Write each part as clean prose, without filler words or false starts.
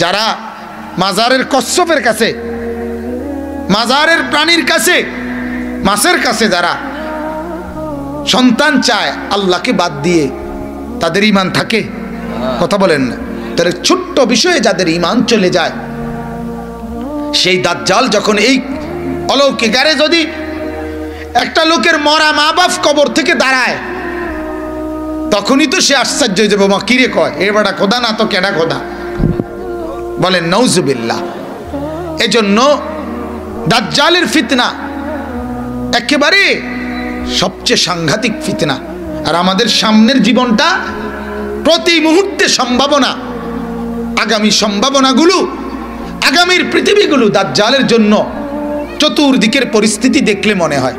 যারা মাজারের কচ্ছপের কাছে, মাজারের প্রাণীর কাছে, মাছের কাছে যারা সন্তান চায় আল্লাহকে বাদ দিয়ে, তাদের ঈমান থাকে? কথা বলেন না। তাহলে ছোট্ট বিষয়ে যাদের ঈমান চলে যায়, সেই দাজ্জাল যখন এই অলৌকিক, আরে যদি একটা লোকের মরা মা বাপ কবর থেকে দাঁড়ায়, তখনই তো সে আশ্চর্য হয়ে যাবে, মা কিরে কয় এ বেটা খোদা না তো কেডা খোদা? বলেন নাউজুবিল্লাহ। এজন্য দাজ্জালের ফিতনা একেবারে সবচেয়ে সাংঘাতিক ফিতনা। আর আমাদের সামনের জীবনটা প্রতি মুহূর্তে সম্ভাবনা, আগামী সম্ভাবনাগুলো, আগামীর পৃথিবীগুলো দাজ্জালের জন্য চতুর্দিকের পরিস্থিতি দেখলে মনে হয়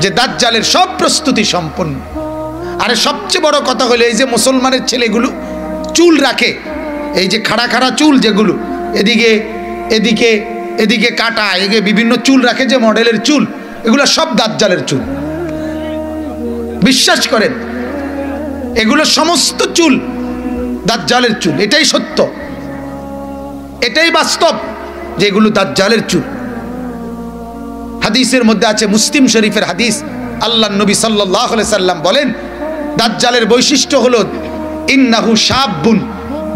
যে দাজ্জালের সব প্রস্তুতি সম্পন্ন। আরে সবচেয়ে বড় কথা হলো এই যে মুসলমানের ছেলেগুলো চুল রাখে, এই যে খাড়া খাড়া চুল যেগুলো এদিকে এদিকে এদিকে কাটা, এদিকে বিভিন্ন চুল রাখে, যে মডেলের চুল, এগুলো সব দাজ্জালের চুল। বিশ্বাস করেন, এগুলো সমস্ত চুল দাজ্জালের চুল। এটাই সত্য, এটাই বাস্তব যে এগুলো দাজ্জালের চুল। হাদিসের মধ্যে আছে, মুসলিম শরীফের হাদিস, আল্লাহর নবী সাল্লাল্লাহু আলাইহি সাল্লাম বলেন, দাজ্জালের বৈশিষ্ট্য হলো ইন্নাহু শাবুন,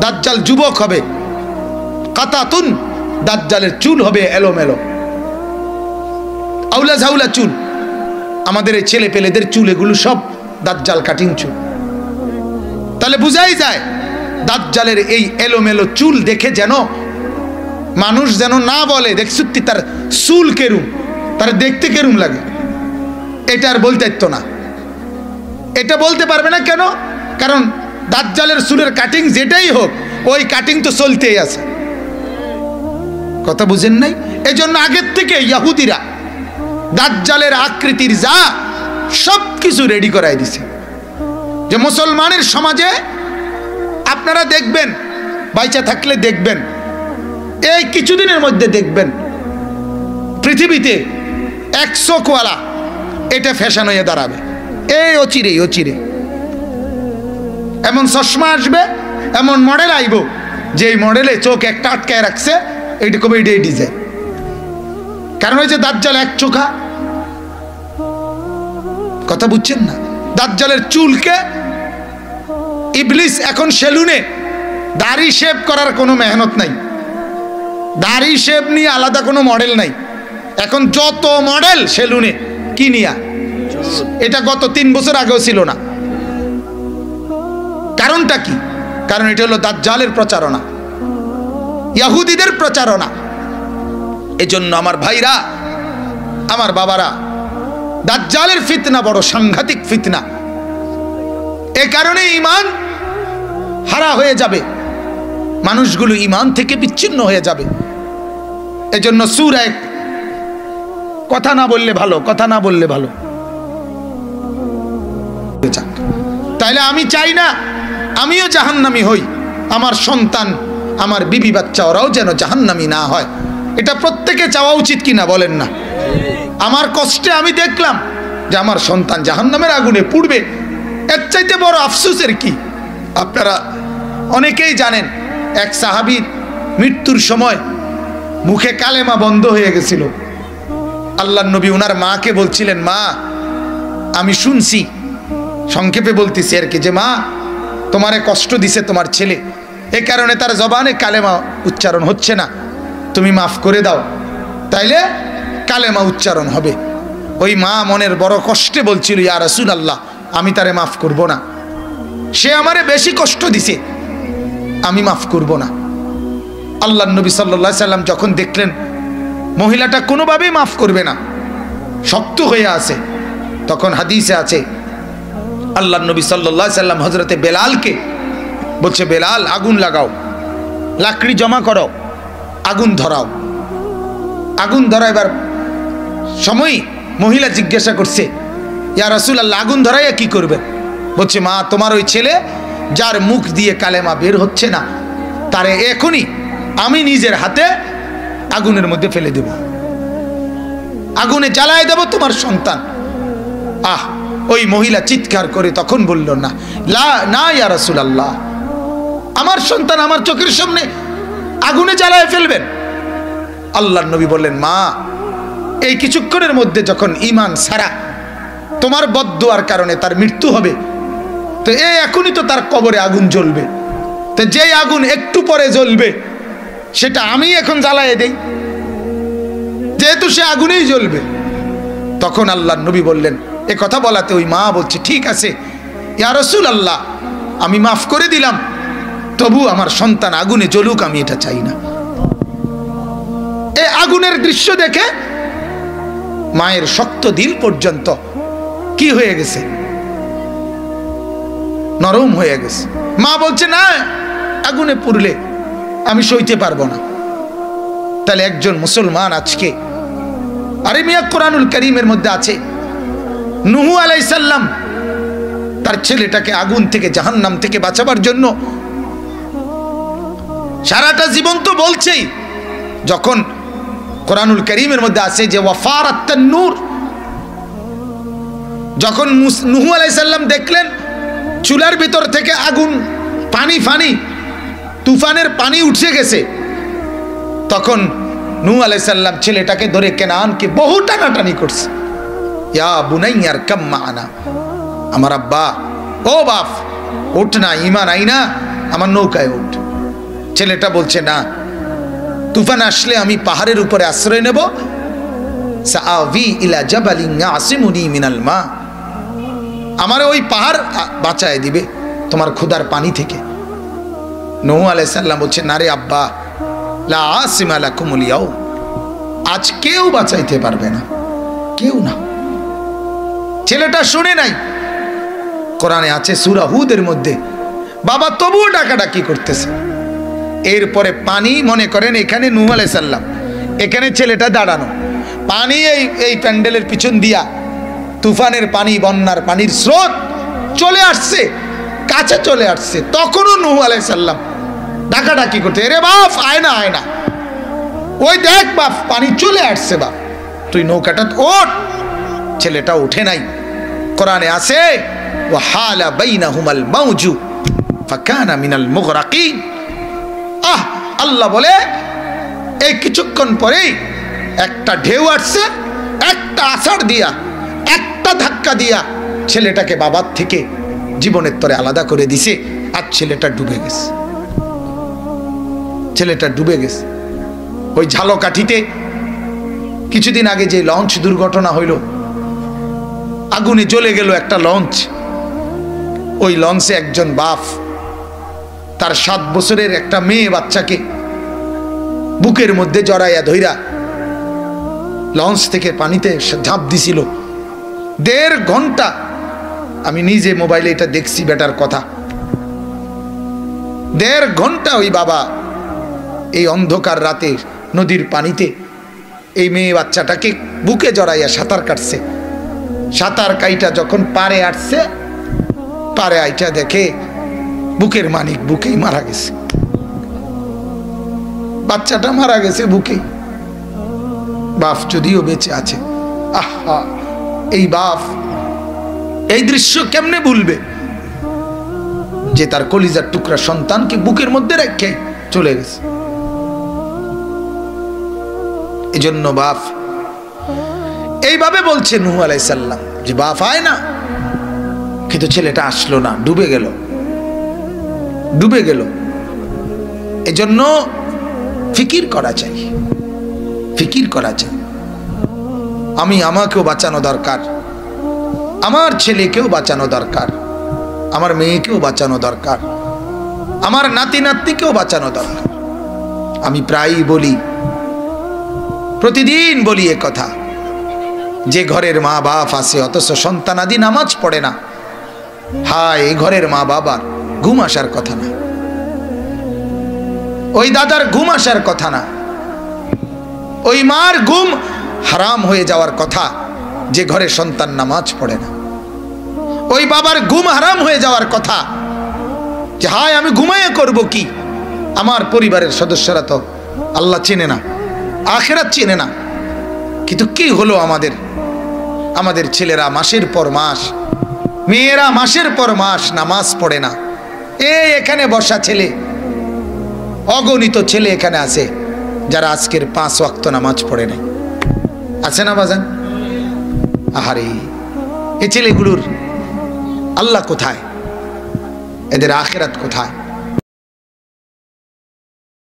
দাজ্জাল যুবক হবে, কাতাতুন, দাজ্জালের চুল হবে এলোমেলো, আউলা ঝাউলা চুল। আমাদের এই ছেলে পেলেদের চুল এগুলো সব দাজ্জাল কাটিং চুল। তাহলে বুঝাই যায় দাজ্জালের এই এলোমেলো চুল দেখে যেন মানুষ যেন না বলে দেখছুত্তি তার চুল কেরুম, তার দেখতে কেরুম লাগে, এটা আর বলতে পারতো না। এটা বলতে পারবে না কেন? কারণ দাজ্জালের চুলের কাটিং যেটাই হোক, ওই কাটিং তো চলতেই আছে। কথা বুঝেন নাই? এই জন্য আগের থেকে ইহুদিরা দাজ্জালের আকৃতির যা সব কিছু রেডি করাই দিছে, যে মুসলমানের সমাজে আপনারা দেখবেন, বাইচা থাকলে দেখবেন, এই কিছুদিনের মধ্যে দেখবেন পৃথিবীতে 100 কোয়ালা এটা ফ্যাশন হয়ে দাঁড়াবে। এই অচিরেই অচিরে এমন চশমা আসবে, এমন মডেল আইব, যে এই মডেলে চোখ একটা আটকায় রাখছে, এইটা কবে এটাই ডিজাইন। কারণ ওই যে দাজ্জাল এক চোখা। কথা বুঝছেন না? দাজ্জালের চুলকে ইবলিস এখন সেলুনে দাড়ি শেভ করার কোনো মেহনত নাই, দাড়ি শেভ নিয়ে আলাদা কোনো মডেল নাই। এখন যত মডেল সেলুনে কি নিয়া, এটা গত 3 বছর আগেও ছিল না। কারণটা কি? কারণ এটা হলো দাজ্জালের প্রচারণা, ইহুদিদের প্রচারণা। এজন্য আমার ভাইরা, আমার বাবারা, দাজ্জালের ফিতনা বড় সাংঘাতিক ফিতনা। এ কারণে ঈমান হারা হয়ে যাবে, মানুষগুলো ঈমান থেকে বিচ্ছিন্ন হয়ে যাবে। এজন্য সূরা, কথা না বললে ভালো, কথা না বললে ভালো। তাইলে আমি চাই না আমিও জাহান্নামী হই, আমার সন্তান, আমার বিবি বাচ্চা ওরাও যেন জাহান্নামী না হয়। এটা প্রত্যেকে চাওয়া উচিত কিনা বলেন না? আমার কষ্টে আমি দেখলাম যে আমার সন্তান জাহান্নামের আগুনে পুড়বে, এর চাইতে বড় আফসোসের কি? আপনারা অনেকেই জানেন, এক সাহাবীর মৃত্যুর সময় মুখে কালেমা বন্ধ হয়ে গেছিল। আল্লাহর নবী ওনার মাকে বলছিলেন, মা আমি শুনছি, সংক্ষেপে বলতেছি আর কি, যে মা তোমারে কষ্ট দিছে তোমার ছেলে, এ কারণে তার জবানে কালেমা উচ্চারণ হচ্ছে না, তুমি মাফ করে দাও, তাইলে কালেমা উচ্চারণ হবে। ওই মা মনের বড় কষ্টে বলছিল, ইয়া রাসূলুল্লাহ আমি তারে মাফ করব না, সে আমারে বেশি কষ্ট দিছে, আমি মাফ করব না। আল্লাহর নবী সাল্লাল্লাহু আলাইহি সাল্লাম যখন দেখলেন মহিলাটা কোনোভাবেই মাফ করবে না, শক্ত হয়ে আছে, তখন হাদিসে আছে আল্লাহর নবী সাল্লাল্লাহু আলাইহি সাল্লাম হযরতে বেলালকে বলছে, বেলাল আগুন লাগাও, লাকড়ি জমা করো, আগুন ধরাও। আগুন ধরাইবার সময় মহিলা জিজ্ঞাসা করছে, ইয়া রাসূলুল্লাহ আগুন ধরাইয়া কি করবে? বলছে, মা তোমার ওই ছেলে যার মুখ দিয়ে কালেমা বের হচ্ছে না, তারে এখনই আমি নিজের হাতে আগুনের মধ্যে ফেলে দেব, আগুনে জ্বালায় দেব তোমার সন্তান। আহ, ওই মহিলা চিৎকার করে তখন বলল, না না ইয়া রাসূলুল্লাহ, আমার সন্তান আমার চোখের সামনে আগুনে জ্বালায় ফেলবেন। আল্লাহর নবী বললেন, মা এই কিছুক্ষণের মধ্যে যখন ঈমান ছাড়া তোমার বদদুয়ার কারণে তার মৃত্যু হবে, তো এখনই তো তার কবরে আগুন জ্বলবে, তো যেই আগুন একটু পরে জ্বলবে সেটা আমি এখন জ্বালায় দেই, যেহেতু সে আগুনেই জ্বলবে। তখন আল্লাহর নবী বললেন, এ কথা বলাতে ওই মা বলছে, ঠিক আছে ইয়া রাসূলুল্লাহ, আমি মাফ করে দিলাম, তবু আমার সন্তান আগুনে জ্বলুক, আমি এটা চাই না। এই আগুনের দৃশ্য দেখে মায়ের শক্ত দিল পর্যন্ত কি হয়ে গেছে, নরম হয়ে গেছে। মা বলছে, না, আগুনে পুড়লে আমি সইতে পারবো না। তাহলে একজন মুসলমান আজকে, আরে মিয়া কোরআনুল কারীমের মধ্যে আছে নূহ আলাইহিস সালাম তার ছেলেটাকে আগুন থেকে, জাহান্নাম থেকে বাঁচাবার জন্য সারাটা জীবন তো বলছেই। যখন কোরআনুল কারীমের মধ্যে আছে যে ওয়াফারাত তান্নুর, যখন নূহ আলাইহিস সালাম দেখলেন চুলার ভিতর থেকে আগুন, পানি ফানি, তুফানের পানি উঠে গেছে, তখন নূহ আলাইহিস সালাম ছেলেটাকে ধরে কেনানকে বহু টানাটানি করছে। ইয়া বুনাইয়া আরকাম মা'ানা, আমার আব্বা, ও বাপ, ওঠ না, ঈমান আইনা আমার নৌকায় ওঠ। ছেলেটা বলছে, না, তুফান আসলে আমি পাহাড়ের উপরে আশ্রয় নেব, সাআবি ইলা জাবালিন ইয়াসিমুনি মিনাল মা, আমার ওই পাহাড় বাঁচায় দিবে তোমার ক্ষুধার পানি থেকে। নূহ আলাইহিস সালাম বলছে, না রে আব্বা, লা আসিমা লাকুমুল ইয়াউম, আজ কেউ বাঁচাইতে পারবে না, কেউ না। ছেলেটা শুনে নাই। কোরআনে আছে সূরা হুদের মধ্যে, বাবা তবুও ডাকাডাকি করতেছে। এরপরে পানি, মনে করেন এখানে নূহ আলাইহিস সালাম, এখানে ছেলেটা দাঁড়ানো, পানি এই প্যান্ডেলের পিছন দিয়া তুফানের পানি, বন্যার পানির স্রোত চলে আসছে, কাছে চলে আসছে। তখনও নূহ আলাইহিস সালাম ডাকাডাকি করতে, এরে বাপ আয় না, আয় না, ওই দেখ বাপ পানি চলে আসছে, বাপ তুই নৌকাটা ওঠ। ছেলেটা উঠে নাই। কোরআনে আছে ওয়া হালা বাইনাহুমাল মাউজু ফাকানা মিনাল মুগরাকিন। আল্লাহ বলে এই কিছুক্ষণ পরেই একটা ঢেউ আসছে, একটা আছাড় দিয়া, একটা ধাক্কা দিয়া ছেলেটাকে বাবার থেকে জীবনের তরে আলাদা করে দিছে, আর ছেলেটা ডুবে গেছে। ছেলেটা ডুবে গেছে। ওই ঝালকাঠিতে কিছুদিন আগে যে লঞ্চ দুর্ঘটনা হইল, আগুনে জ্বলে গেল একটা লঞ্চ। ওই লঞ্চে একজন বাপ তার 7 বছরের একটা মেয়ে বাচ্চাকে বুকের মধ্যে জড়াইয়া ধইরা লঞ্চ থেকে পানিতে ঝাঁপ দিছিল। 1.5 ঘন্টা, আমি নিজে মোবাইলে এটা দেখছি, বেটার কথা। 1.5 ঘন্টা ওই বাবা এই অন্ধকার রাতে নদীর পানিতে এই মেয়ে বাচ্চাটাকে বুকে জড়াইয়া সাঁতার কাটছে। সাঁতার কাইটা যখন পারে আসছে, পারে আইটা দেখে বুকের মানিক বুকেই মারা গেছে, বাচ্চাটা মারা গেছে বুকেই। বাপ যদিও বেঁচে আছে। আহা, এই বাপ এই দৃশ্য কেমনে ভুলবে, যে তার কলিজার টুকরা সন্তানকে বুকের মধ্যে রেখে চলে গেছে। এজন্য বাপ এইভাবে বলছে নূহ আলাইহিস সালাম যে বাপ আয় না, কিন্তু ছেলেটা আসলো না, ডুবে গেল, ডুবে গেল। এজন্য ফিকির করা চাই, ফিকির করা চাই। আমাকেও বাঁচানো দরকার, আমার ছেলেকেও বাঁচানো দরকার, আমার মেয়েকেও বাঁচানো দরকার, আমার নাতি নাতনিকেও বাঁচানো দরকার। আমি প্রায়ই বলি, প্রতিদিন বলি এ কথা, যে ঘরের মা বাপ আছে অথচ সন্তানাদি নামাজ পড়ে না, হায় এই ঘরের মা বাবার ঘুম আসার কথা না, ওই দাদার ঘুম আসার কথা না, ওই মার ঘুম হারাম হয়ে যাওয়ার কথা যে ঘরে সন্তান নামাজ পড়ে না। ওই বাবার ঘুম হারাম হয়ে যাওয়ার কথা যে হায় আমি ঘুমাইয়া করব কি, আমার পরিবারের সদস্যরা তো আল্লাহ চেনে না, আখিরাত চেনে না। কিন্তু কি হলো আমাদের ছেলেরা মাসের পর মাস, মেয়েরা মাসের পর মাস নামাজ পড়ে না। এখানে বসা ছেলে অগণিত ছেলে এখানে আছে যারা আজকের 5 ওয়াক্ত নামাজ পড়ে নাই, আছে না বাজান? আহারে, এই ছেলেগুলোর আল্লাহ কোথায়? এদের আখিরাত কোথায়?